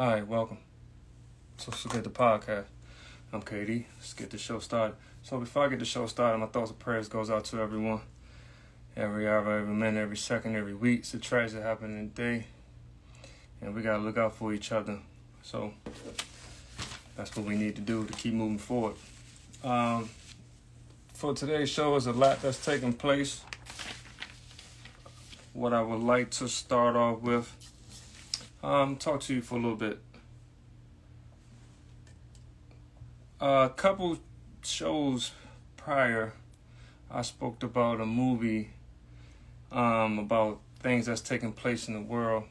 All right, welcome. So let's get the podcast. I'm KD. Let's get the show started. So before I get the show started, my thoughts and prayers goes out to everyone. Every hour, every minute, every second, every week. It's a tragedy happening in the day. And we got to look out for each other. So that's what we need to do to keep moving forward. For today's show, is a lot that's taking place. What I would like to start off with, talk to you for a little bit. A couple shows prior, I spoke about a movie about things that's taking place in the world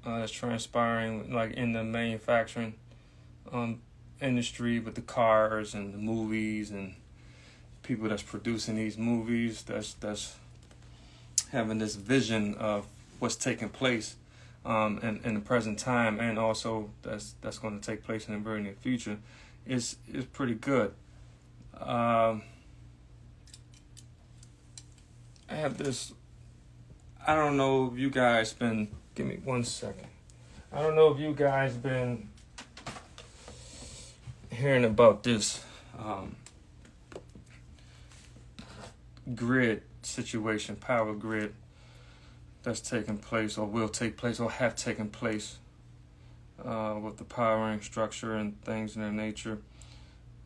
that's transpiring, like in the manufacturing industry with the cars and the movies and people that's producing these movies that's having this vision of what's taking place in the present time, and also that's going to take place in the very near future. Is pretty good. I have this. I don't know if you guys been. Give me 1 second. I don't know if you guys been hearing about this grid situation, power grid that's taking place, or will take place, or have taken place. With the powering structure and things in their nature,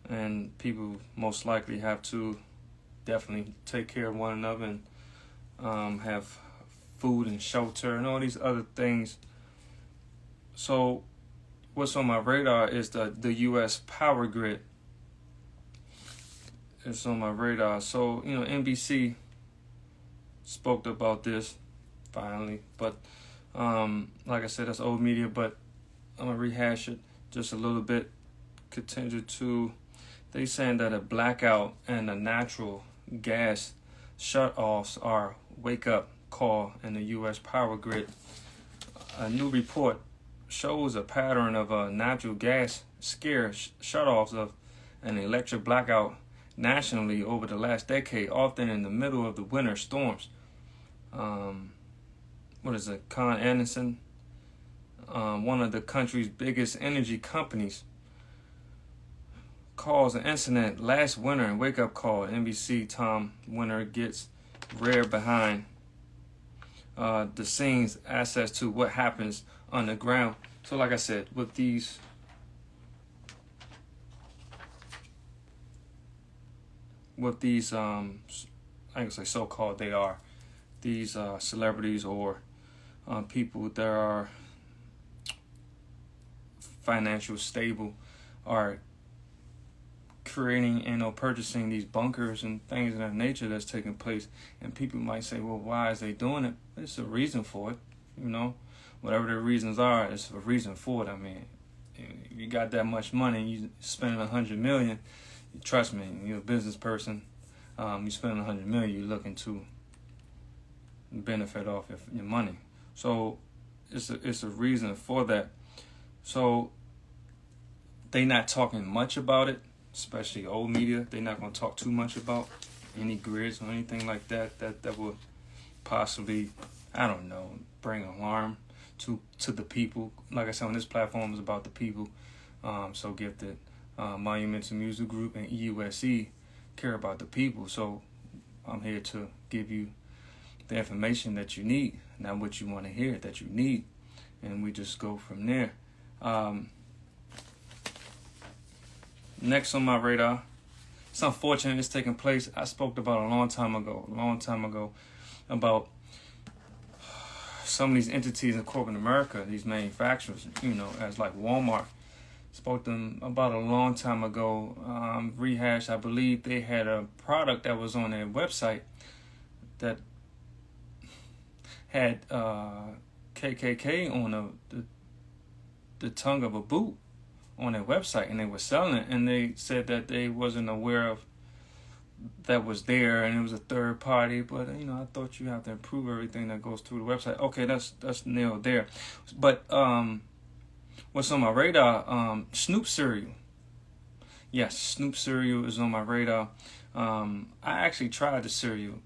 and people most likely have to definitely take care of one another and have food and shelter and all these other things. So what's on my radar is the U.S. power grid. It's on my radar. So, NBC spoke about this finally, but like I said, that's old media, but I'm going to rehash it just a little bit. Contingent to, they saying that a blackout and a natural gas shut-offs are wake-up call in the U.S. power grid. A new report shows a pattern of natural gas scare shut-offs of an electric blackout nationally over the last decade, often in the middle of the winter storms. Con Anderson, one of the country's biggest energy companies, calls an incident last winter and wake-up call. NBC Tom Winter gets rare behind the scenes access to what happens on the ground. So like I said, with these I can say so-called, they are these celebrities or people that are financial stable, are creating and purchasing these bunkers and things of that nature that's taking place. And people might say, well, why is they doing it? There's a reason for it. Whatever the reasons are, it's a reason for it. I mean, if you got that much money, you spending $100 million, trust me, you're a business person, you spending $100 million, you're looking to benefit off your money. So it's a reason for that. So they not talking much about it, especially old media. They're not going to talk too much about any grids or anything like that would possibly, I don't know, bring alarm to the people. Like I said, on this platform is about the people. So Gifted, Monumental Music Group, and EUSE care about the people. So I'm here to give you the information that you need, not what you want to hear, that you need. And we just go from there. Next on my radar, it's unfortunate it's taking place. I spoke about a long time ago about some of these entities in corporate America, these manufacturers, as like Walmart. Spoke to them about a long time ago. Rehash, I believe they had a product that was on their website that had KKK on the tongue of a boot on their website, and they were selling it, and they said that they wasn't aware of that was there, and it was a third party. But I thought you have to improve everything that goes through the website. Okay, that's nailed there. But what's on my radar? Snoop cereal. Yes, Snoop cereal is on my radar. I actually tried the cereal.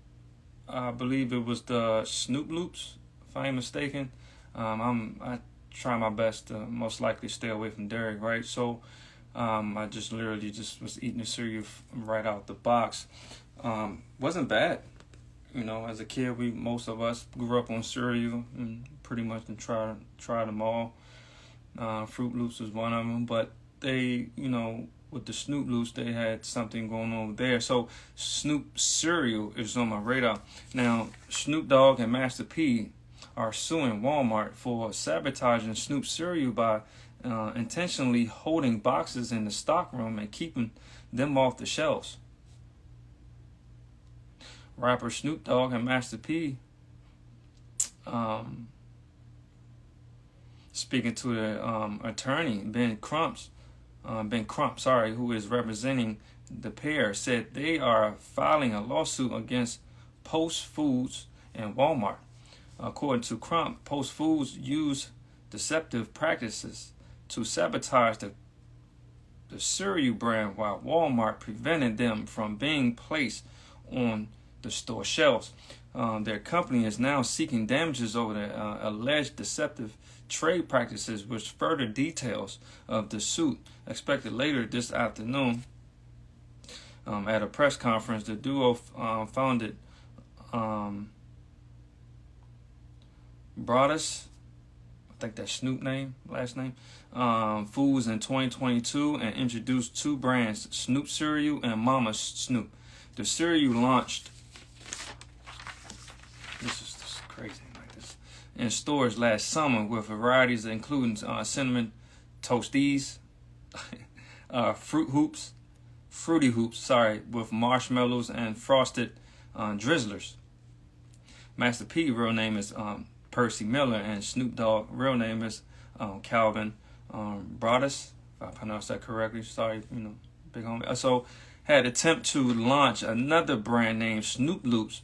I believe it was the Snoop Loops, if I ain't mistaken. I try my best to most likely stay away from dairy, right? So I just literally just was eating the cereal right out the box. Wasn't bad. As a kid, most of us grew up on cereal and pretty much tried them all. Fruit Loops was one of them, but they, with the Snoop Loops, they had something going on there. So Snoop cereal is on my radar. Now, Snoop Dogg and Master P are suing Walmart for sabotaging Snoop cereal by intentionally holding boxes in the stockroom and keeping them off the shelves. Rapper Snoop Dogg and Master P, speaking to the attorney Ben Crump, who is representing the pair, said they are filing a lawsuit against Post Foods and Walmart. According to Crump, Post Foods used deceptive practices to sabotage the cereal brand, while Walmart prevented them from being placed on the store shelves. Their company is now seeking damages over the alleged deceptive trade practices, with further details of the suit expected later this afternoon. At a press conference, the duo founded Broadus, I think that's Snoop last name, Foods in 2022 and introduced two brands, Snoop Cereal and Mama Snoop. The cereal launched, this is just crazy, like this, in stores last summer with varieties including cinnamon toasties, Fruity Hoops, with marshmallows and frosted drizzlers. Master P real name is Percy Miller, and Snoop Dogg real name is Calvin Broadus, if I pronounced that correctly. Sorry, big homie. So had attempt to launch another brand named Snoop Loops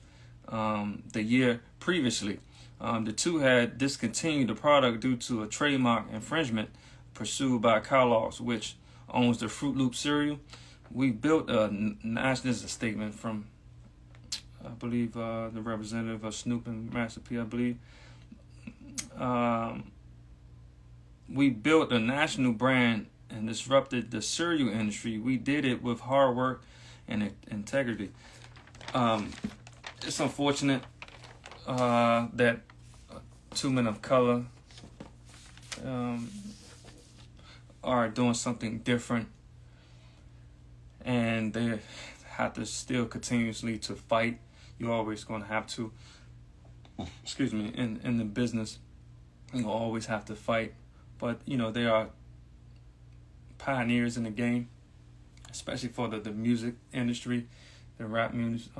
the year previously. The two had discontinued the product due to a trademark infringement pursued by Kellogg's, which owns the Fruit Loop cereal. We built this is a statement from, I believe, the representative of Snoop and Master P, I believe. We built a national brand and disrupted the cereal industry. We did it with hard work and integrity. It's unfortunate that two men of color are doing something different, and they have to still continuously to fight. You're always going to have to, in the business, you'll always have to fight. But, they are pioneers in the game, especially for the music industry, the rap music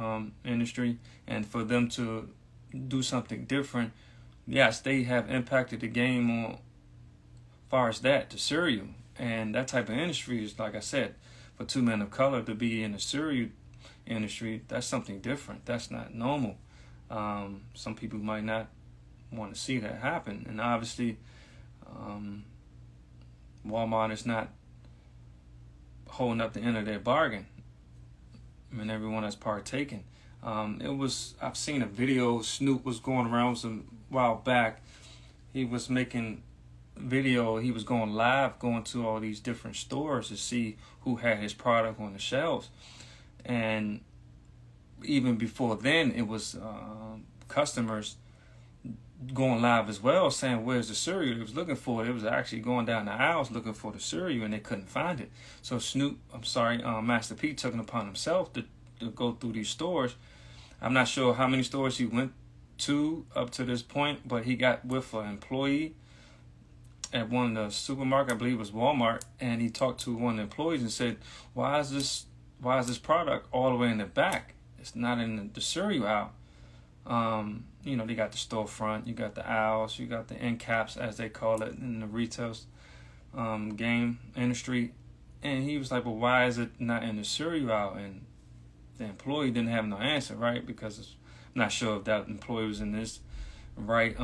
industry, and for them to do something different. Yes, they have impacted the game on far as that, the cereal. And that type of industry is, like I said, for two men of color to be in the cereal industry, that's something different. That's not normal. Some people might not want to see that happen. And obviously, Walmart is not holding up the end of their bargain. Everyone that's partaking. I've seen a video. Snoop was going around some while back. He was making video. He was going live, going to all these different stores to see who had his product on the shelves. And even before then, it was customers going live as well, saying, where's the cereal he was looking for? It was actually going down the aisles looking for the cereal, and they couldn't find it. So Master P took it upon himself to go through these stores. I'm not sure how many stores he went to up to this point, but he got with an employee at one of the supermarkets, I believe it was Walmart, and he talked to one of the employees and said, why is this product all the way in the back? It's not in the cereal aisle. They got the storefront, you got the aisles, you got the end caps, as they call it in the retail game industry. And he was like, well, why is it not in the cereal aisle? And the employee didn't have no answer, right? Because I'm not sure if that employee was in this right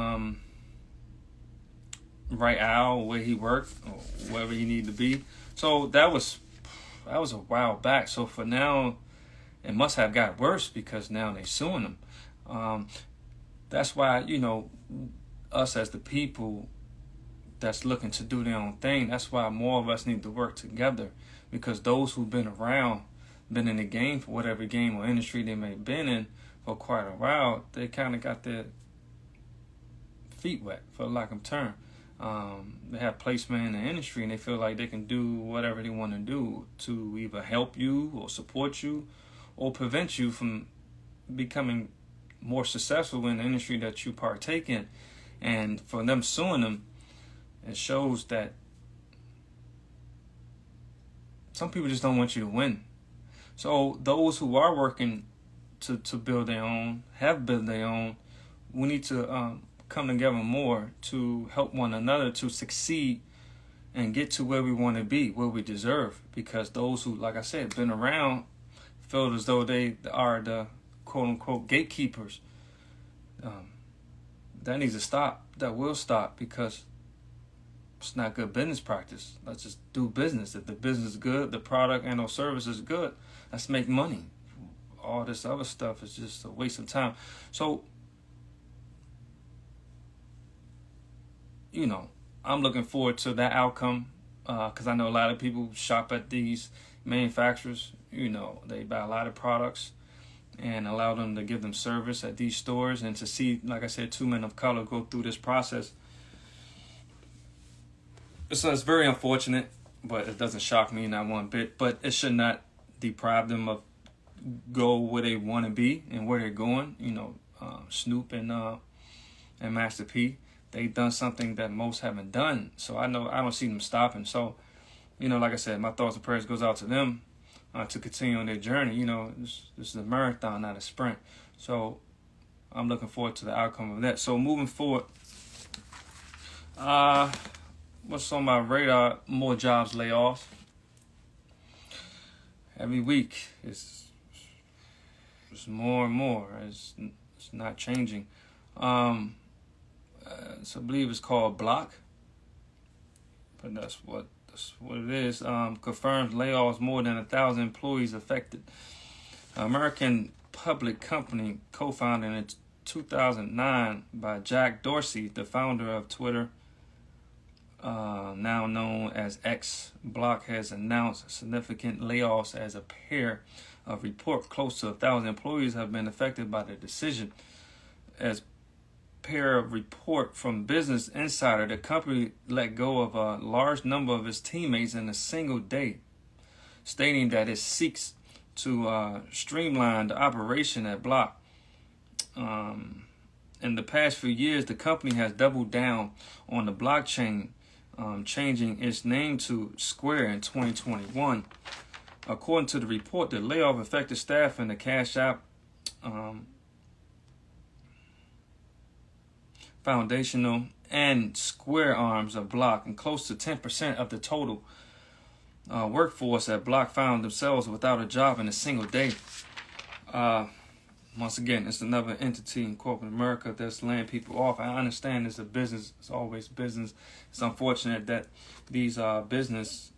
aisle where he worked or wherever he needed to be. So that was a while back. So for now, it must have got worse because now they're suing them. That's why, us as the people that's looking to do their own thing. That's why more of us need to work together, because those who've been around, been in the game for whatever game or industry they may have been in for quite a while, they kind of got their feet wet, for lack of a term. They have placement in the industry and they feel like they can do whatever they want to do to either help you or support you or prevent you from becoming more successful in the industry that you partake in. And for them suing them, it shows that some people just don't want you to win. So those who are working to build their own, have built their own, we need to come together more to help one another to succeed and get to where we want to be, where we deserve. Because those who, like I said, been around feel as though they are the quote-unquote gatekeepers. That needs to stop. That will stop, because it's not good business practice. Let's just do business. If the business is good, the product and or service is good, let's make money. All this other stuff is just a waste of time. So, I'm looking forward to that outcome, because I know a lot of people shop at these manufacturers. They buy a lot of products and allow them to give them service at these stores, and to see, like I said, 2 men of color go through this process. So it's very unfortunate, but it doesn't shock me not one bit. But it should not deprive them of go where they want to be and where they're going. Snoop and Master P, they've done something that most haven't done. So I don't see them stopping. So, like I said, my thoughts and prayers goes out to them to continue on their journey. This is a marathon, not a sprint. So I'm looking forward to the outcome of that. So moving forward, what's on my radar? More jobs layoffs. Every week, it's more and more. It's not changing. So I believe it's called Block, but that's what it is. Confirms layoffs, more than 1,000 employees affected. American public company co-founded in 2009 by Jack Dorsey, the founder of Twitter, now known as X. Block has announced significant layoffs as a pair of report. Close to 1,000 employees have been affected by the decision. As pair of report from Business Insider, the company let go of a large number of its teammates in a single day, stating that it seeks to streamline the operation at Block. In the past few years, the company has doubled down on the blockchain, changing its name to Square in 2021. According to the report, the layoff affected staff in the Cash App foundational and Square arms of Block, and close to 10% of the total workforce at Block found themselves without a job in a single day. Once again, it's another entity in corporate America that's laying people off. I understand it's a business. It's always business. It's unfortunate that these business,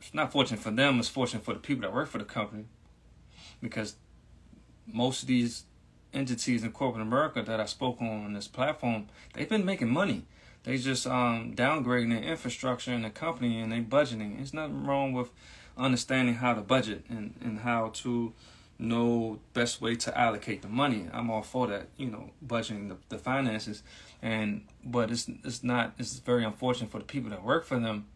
it's not fortunate for them, it's fortunate for the people that work for the company, because most of these entities in corporate America that I spoke on this platform, they've been making money. They just downgrading their infrastructure in the company and they budgeting. There's nothing wrong with understanding how to budget and how to know best way to allocate the money. I'm all for that, budgeting the finances. But it's very unfortunate for the people that work for them,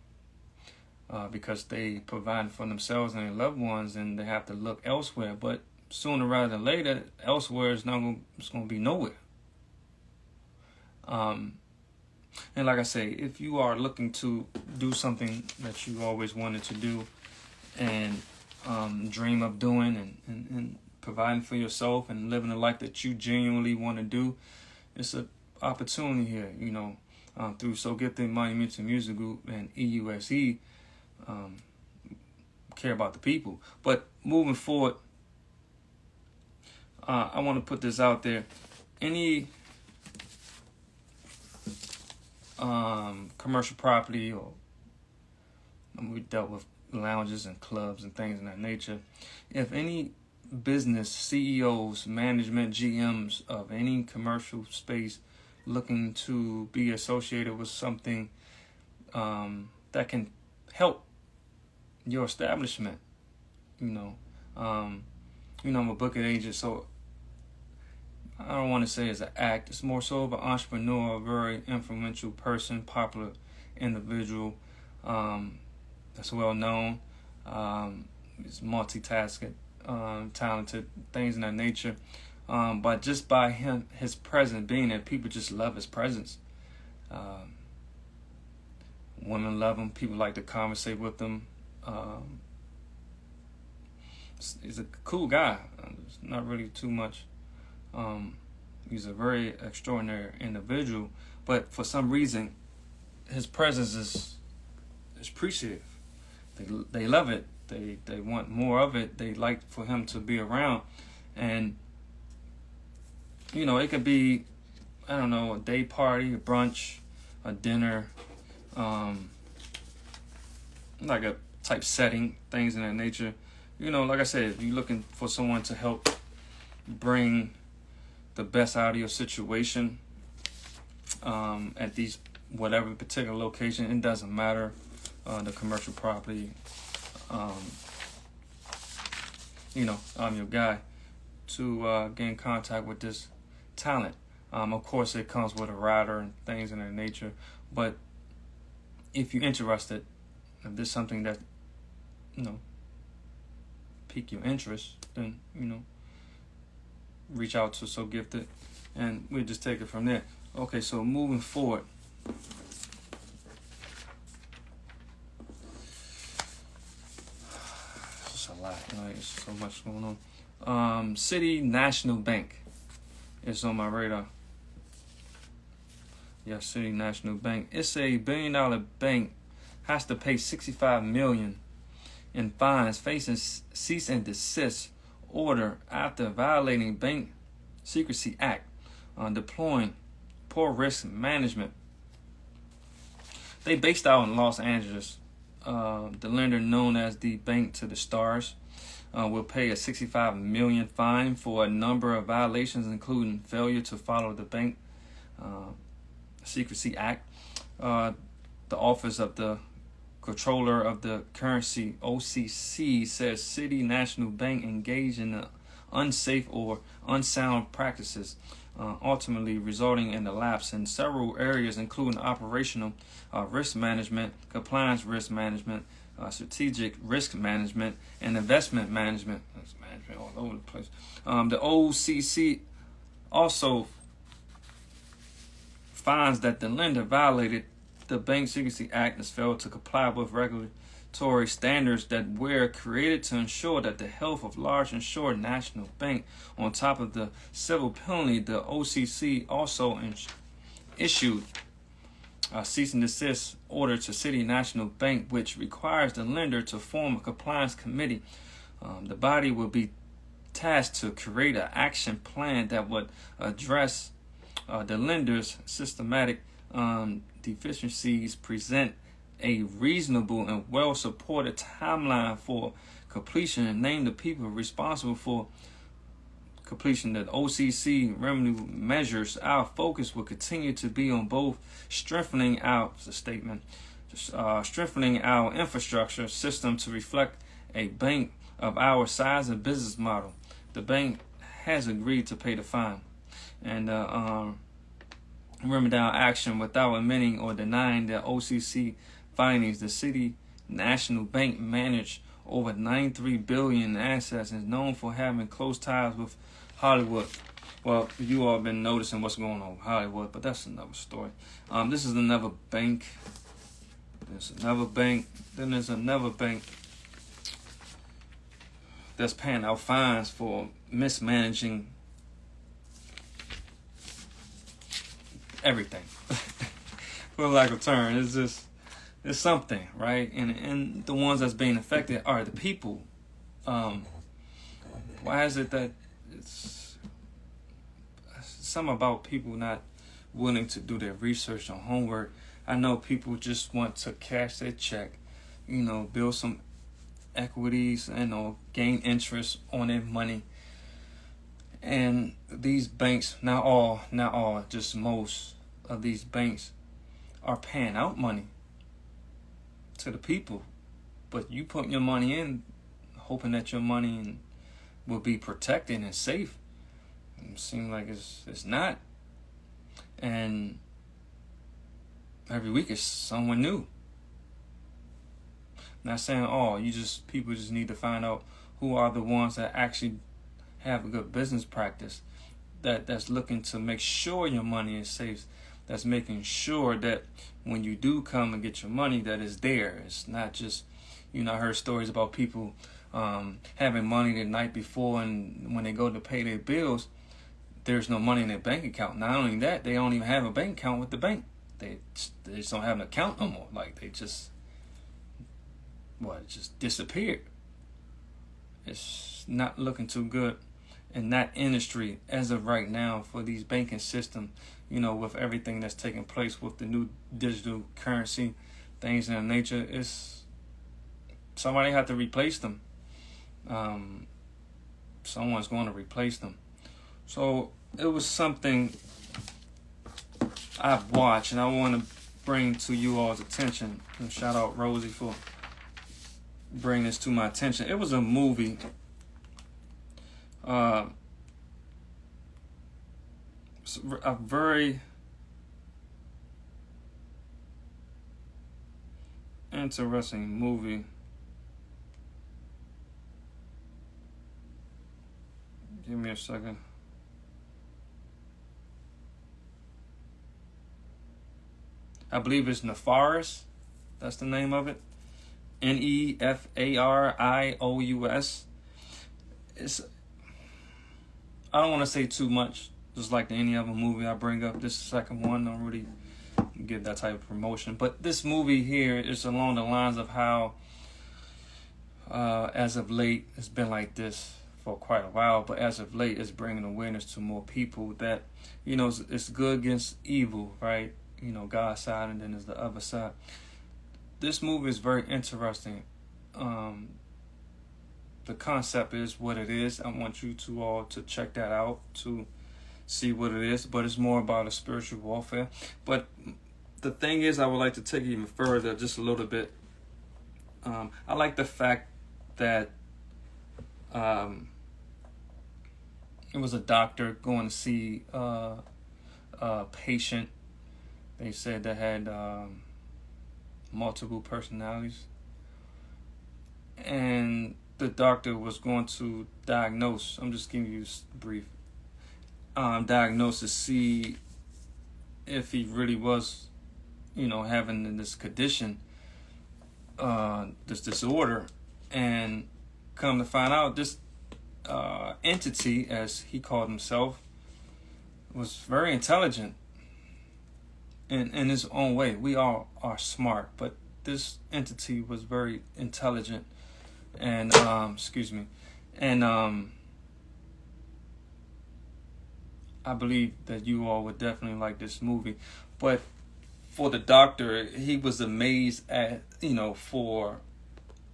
because they provide for themselves and their loved ones, and they have to look elsewhere. But sooner rather than later, elsewhere it's going to be nowhere. And like I say, if you are looking to do something that you always wanted to do and dream of doing and providing for yourself and living a life that you genuinely want to do, it's an opportunity here, through So Gifted Monumental Music Group and EUSE, care about the people. But moving forward, I want to put this out there. Any commercial property, or we dealt with lounges and clubs and things of that nature. If any business CEOs, management, GMs of any commercial space looking to be associated with something that can help your establishment. I'm a booking agent, so I don't want to say it's an act. It's more so of an entrepreneur, a very influential person, popular individual that's well known. He's multitasking, talented, things in that nature. But just by his presence being there, people just love his presence. Women love him. People like to conversate with him. He's a cool guy. It's not really too much. He's a very extraordinary individual, but for some reason, his presence is appreciative. They love it. They want more of it. They like for him to be around, and it could be, I don't know, a day party, a brunch, a dinner, like a type setting, things in that nature. Like I said, if you're looking for someone to help bring the best out of your situation at these whatever particular location, it doesn't matter, the commercial property, I'm your guy to get in contact with this talent. Of course, it comes with a rider and things in that nature, but if you're interested, if there's something that pique your interest, then reach out to So Gifted, and we'll just take it from there. Okay, so moving forward. It's just a lot, there's so much going on. City National Bank is on my radar. Yeah, City National Bank. It's a $1 billion bank, has to pay $65 million in fines, facing cease and desist order after violating Bank Secrecy Act, deploying poor risk management. They based out in Los Angeles. The lender, known as the Bank to the Stars, will pay a $65 million fine for a number of violations, including failure to follow the Bank Secrecy Act. The Office of the Controller of the Currency, OCC, says City National Bank engaged in unsafe or unsound practices, ultimately resulting in a lapse in several areas, including operational risk management, compliance risk management, strategic risk management, and investment management. That's management all over the place. The OCC also finds that the lender violated the Bank Secrecy Act has failed to comply with regulatory standards that were created to ensure that the health of large insured national bank. On top of the civil penalty, the OCC also issued a cease and desist order to City National Bank, which requires the lender to form a compliance committee. The body will be tasked to create an action plan that would address the lender's systematic deficiencies, present a reasonable and well-supported timeline for completion, and name the people responsible for completion. The OCC revenue measures. Our focus will continue to be on both strengthening our infrastructure system to reflect a bank of our size and business model. The bank has agreed to pay the fine and remedy action without admitting or denying the OCC findings. The City National Bank managed over $93 billion in assets and is known for having close ties with Hollywood. Well, you all have been noticing what's going on with Hollywood, but that's another story. This is another bank. There's another bank. Then there's another bank that's paying out fines for mismanaging everything. For lack of term, it's something, right? And the ones that's being affected are the people. Why is it that it's something about people not willing to do their research or homework? I know people just want to cash their check, build some equities and gain interest on their money, And these banks, not all, just most of these banks are paying out money to the people. But you put your money in, hoping that your money will be protected and safe. It seems like it's not. And every week it's someone new. Not saying people just need to find out who are the ones that actually have a good business practice, that's looking to make sure your money is safe, that's making sure that when you do come and get your money, that it's there. It's not just, I heard stories about people having money the night before, and when they go to pay their bills, there's no money in their bank account. Not only that, they don't even have a bank account with the bank. They just don't have an account no more. Like, they just disappeared. It's not looking too good in that industry as of right now for these banking systems, with everything that's taking place with the new digital currency, things in that nature. It's somebody had to replace them. Someone's going to replace them. So it was something I've watched, and I want to bring to you all's attention. And shout out Rosie for bringing this to my attention. It was a movie. A very interesting movie. Give me a second. I believe it's Nefarious. That's the name of it. Nefarious. I don't want to say too much. Just like any other movie I bring up, this second one don't really give that type of promotion. But this movie here is along the lines of how, as of late, it's been like this for quite a while. But as of late, it's bringing awareness to more people that, it's good against evil, right? God's side, and then there's the other side. This movie is very interesting. The concept is what it is. I want you to all to check that out to see what it is. But it's more about a spiritual warfare. But the thing is, I would like to take it even further, just a little bit. I like the fact that it was a doctor going to see a patient. They said that had multiple personalities. And the doctor was going to diagnose. I'm just giving you a brief diagnosis to see if he really was, having this condition, this disorder. And come to find out, this entity, as he called himself, was very intelligent in his own way. We all are smart, but this entity was very intelligent. And I believe that you all would definitely like this movie. But for the doctor, he was amazed at, for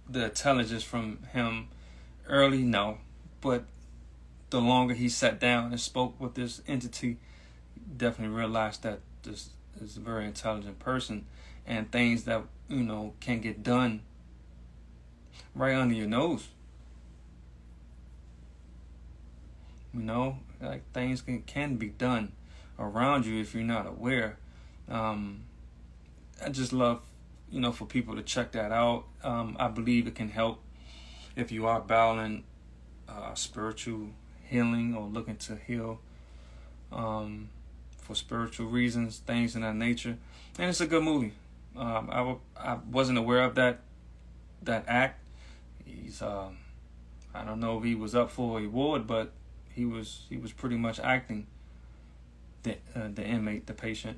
the intelligence from him early, no. But the longer he sat down and spoke with this entity, definitely realized that this is a very intelligent person, and things that, can get done right under your nose. Like things can be done around you if you're not aware. I just love, for people to check that out. I believe it can help if you are battling spiritual healing or looking to heal for spiritual reasons, things in that nature. And it's a good movie. I wasn't aware of that act. He's I don't know if he was up for an award, but he was pretty much acting the inmate, the patient.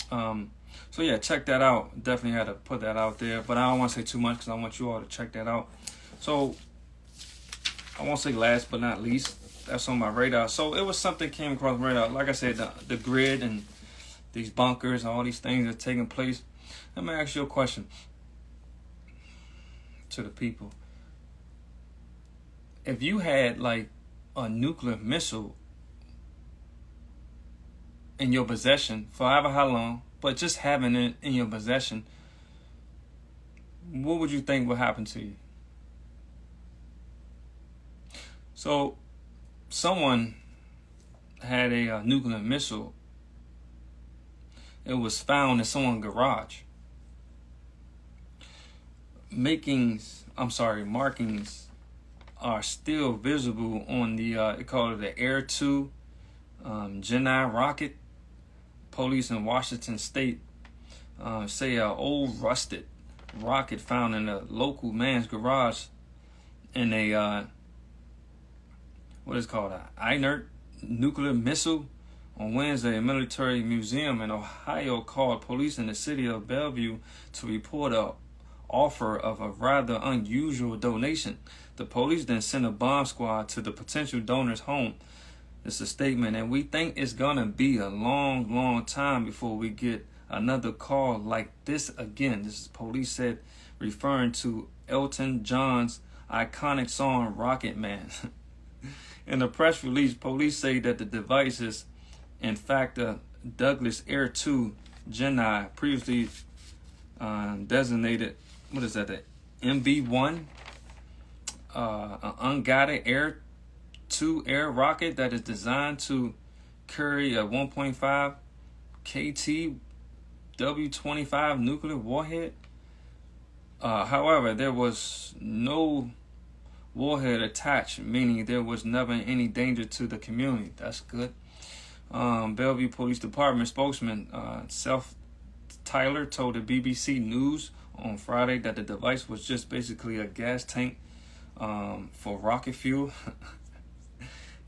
So yeah, check that out. Definitely had to put that out there, but I don't want to say too much because I want you all to check that out. So I won't say last but not least, that's on my radar. So it was something came across my radar. Like I said, the grid and these bunkers and all these things that are taking place. Let me ask you a question to the people. If you had like a nuclear missile in your possession for however how long, but just having it in your possession, what would you think would happen to you? So, someone had a nuclear missile. It was found in someone's garage. Markings are still visible on the they call it the Air 2 Gemini rocket. Police in Washington State say an old rusted rocket found in a local man's garage in a what is called an Inert nuclear missile. On Wednesday, a military museum in Ohio called police in the city of Bellevue to report a offer of a rather unusual donation. The police then sent a bomb squad to the potential donor's home. It's a statement, and we think it's gonna be a long, long time before we get another call like this again. This is police said, referring to Elton John's iconic song "Rocket Man." In the press release, police say that the device is, in fact, a Douglas Air 2 Gemini, previously designated, what is that, the MV-1, an unguided Air 2 air rocket that is designed to carry a 1.5 KT W-25 nuclear warhead. However, there was no warhead attached, meaning there was never any danger to the community. That's good. Bellevue Police Department spokesman Seth Tyler told the BBC News on Friday that the device was just basically a gas tank for rocket fuel.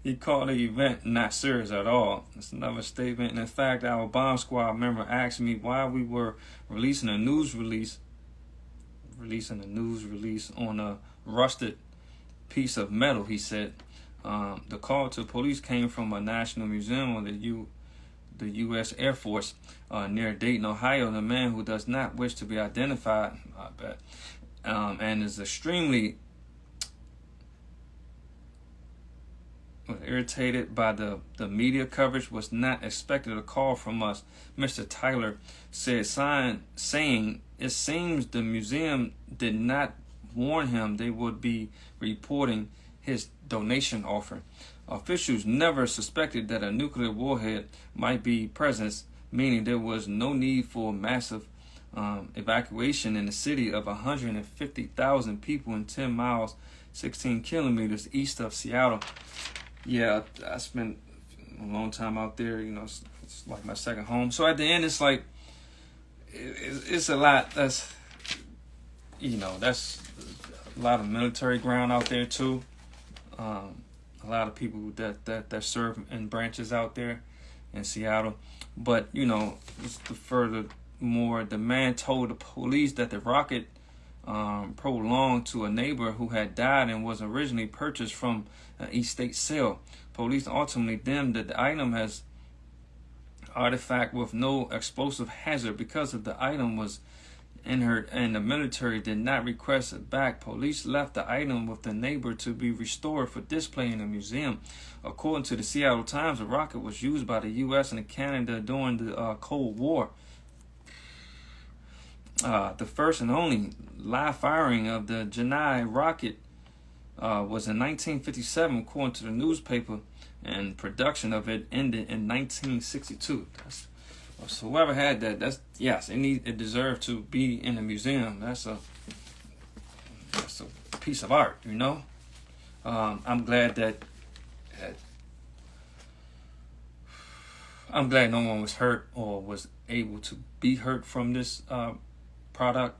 He called the event not serious at all. It's another statement. And in fact, our bomb squad member asked me why we were releasing a news release on a rusted piece of metal, he said. The call to police came from a national museum of the U.S. Air Force near Dayton, Ohio. The man, who does not wish to be identified, I bet, and is extremely irritated by the media coverage, was not expecting a call from us. Mr. Tyler said, saying it seems the museum did not warn him they would be reporting his donation offer. Officials never suspected that a nuclear warhead might be present, meaning there was no need for massive evacuation in the city of 150,000 people in 10 miles, 16 kilometers east of Seattle. Yeah, I spent a long time out there. You know, it's like my second home. So at the end, it's like, it's a lot. That's a lot of military ground out there too. A lot of people that serve in branches out there in Seattle. But, furthermore, the man told the police that the rocket prolonged to a neighbor who had died and was originally purchased from an estate sale. Police ultimately deemed that the item as artifact with no explosive hazard because of the item was inert and the military did not request it back. Police left the item with the neighbor to be restored for display in a museum. According to the Seattle Times, the rocket was used by the U.S. and Canada during the Cold War. The first and only live firing of the Gemini rocket was in 1957, according to the newspaper, and production of it ended in 1962. So whoever had that, it deserved to be in a museum. That's a piece of art, you know. I'm glad no one was hurt or was able to be hurt from this product.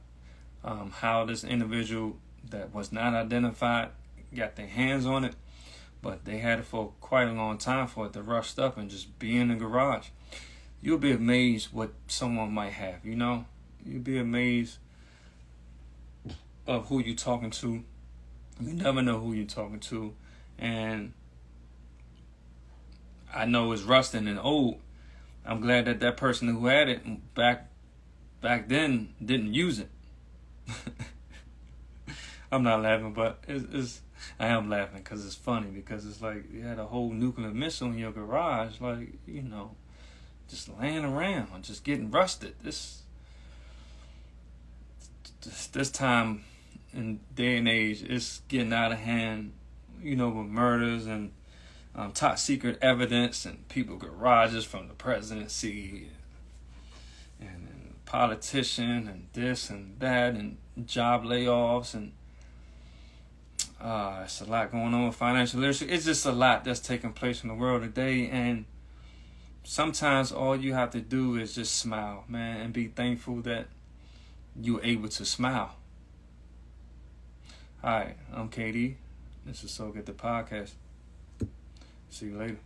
How this individual that was not identified got their hands on it, but they had it for quite a long time for it to rust up and just be in the garage. You'll be amazed what someone might have, you know? You'll be amazed of who you're talking to. You never know who you're talking to. And I know it's rusting and old. I'm glad that person who had it back then didn't use it. I'm not laughing, but it's I am laughing because it's funny, because it's like you had a whole nuclear missile in your garage, like, just laying around, just getting rusted. This time in day and age, it's getting out of hand, with murders and top secret evidence and people garages from the presidency and politician and this and that and job layoffs and it's a lot going on with financial literacy. It's just a lot that's taking place in the world today, and sometimes all you have to do is just smile, man, and be thankful that you're able to smile. All right, I'm KD. This is So Good the Podcast. See you later.